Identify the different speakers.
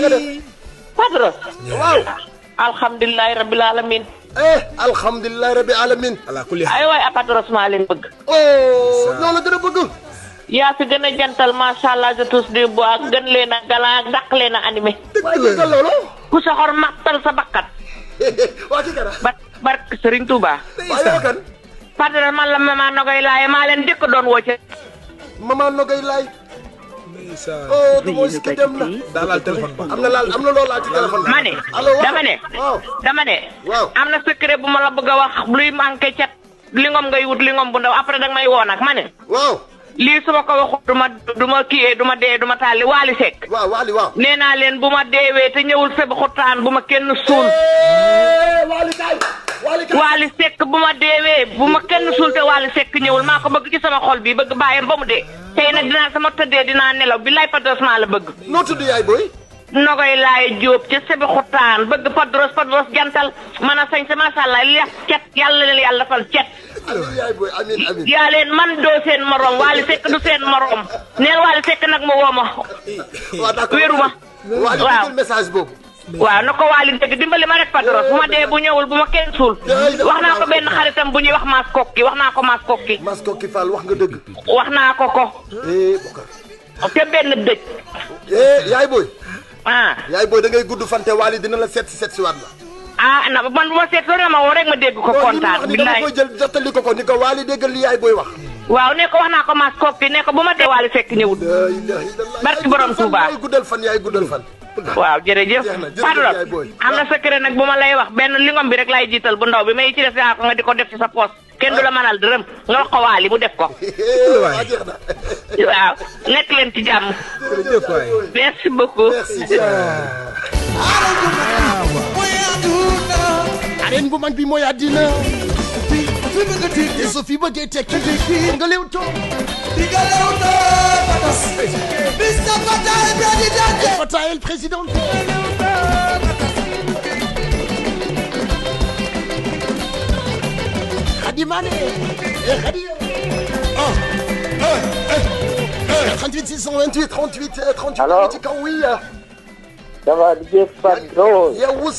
Speaker 1: nga def
Speaker 2: Padros.
Speaker 1: waaw
Speaker 2: alhamdulilah rabbil alamin.
Speaker 1: alhamdulilah rabbil alamin
Speaker 3: ala kulli
Speaker 2: ay waay a Padros maa leen bëgg.
Speaker 1: ñoo la gën a bëgg
Speaker 2: yaa fi gën a jantal macha allah je tous des bois gën leen a galant dàq leen a animé.
Speaker 1: waaye dëgg loolu
Speaker 2: ku soxor mattal sa bakkat.
Speaker 1: waa ci dara
Speaker 2: barke Serigne Touba.
Speaker 1: waa yow kan
Speaker 2: Padros man la Mama Nogay Laay maa leen dëkk doon woo ca.
Speaker 1: Mama Nogay Laay
Speaker 3: ndeysaan
Speaker 1: du mooy si dem na
Speaker 3: daa laal téléphone ba
Speaker 1: am na loolu laal ci téléphone
Speaker 2: ma ne
Speaker 1: allo waaw
Speaker 2: dama ne
Speaker 1: waaw
Speaker 2: am na secret bu ma la bëgg a wax luy manqué cat lingom ngay wut lingom bu ndaw après danga may woo nag ma ne
Speaker 1: waaw
Speaker 2: lii su ma ko waxut du ma kiyee du ma dee du ma tàlli Waly Seck
Speaker 1: waaw waaw
Speaker 2: nee naa leen bu ma deewee te ñëwul feb xutaan bu ma kenn suul Waly Seck bu ma deewee bu ma kenn suul te Waly Seck ñëwul maa ko bëgg ci sama xol bi bëgg bàyyam ba mu dee tey nag dinaa sama tëddee dinaa nelaw bi lay Padros maa la bëgg
Speaker 1: noo tudd yaay booy
Speaker 2: Nogay Laay Jóob ca sebi xutaan bëgg Padros jantal mën a sañ sa masha Allah li cet yàlla leen yàlla fal cet
Speaker 1: amiin yaay booy amiin
Speaker 2: yaa leen man doo seen morom Waly Seck du seen morom neen Waly Seck nag ma woo ma wéeru ma
Speaker 1: waaw message boobu
Speaker 2: waaw na ko Waly dégg dimbali ma rek Padros bu ma dee bu ñëwul bu ma kenn suul wax naa ko benn xaritam bu ñuy wax Maas Kokki wax naa ko Maas Kokki
Speaker 1: Maas Kokki Fall wax nga dëgg
Speaker 2: wax naa ko
Speaker 1: Bokar
Speaker 2: te benn dëj
Speaker 1: yaay booy yaay booy da ngay gudd fante Waly dina la seet si waat la
Speaker 2: na man bu ma seet loolu nga ma woo rek ma dégg ko kontaan
Speaker 1: billaay dama koy jël jottali ko ni ko Waly déggal li yaay booy wax
Speaker 2: waaw ne ko wax naa ko Maas Kokki ne ko bu ma dee Waly Seck ñëwul barki borom Touba
Speaker 1: yaay guddal fan
Speaker 2: waaw jërëjëf Padros am na secret nag bu ma lay wax benn lingom bi rek lay jiital bu ndaw bi may ci def yaa ko nga di ko def ci sa poos kenn du la mënal dërëm nga wax ko Waly mu def ko waaw nekk leen ci jàmm merci beaucoup
Speaker 1: arène bu mag bi mooy àddina su fi bëggee tekki nga lew to Fatah el président Khady Mané Khady 38 628 38 38 ci kaw wi
Speaker 4: ça va DJ Padros
Speaker 1: yow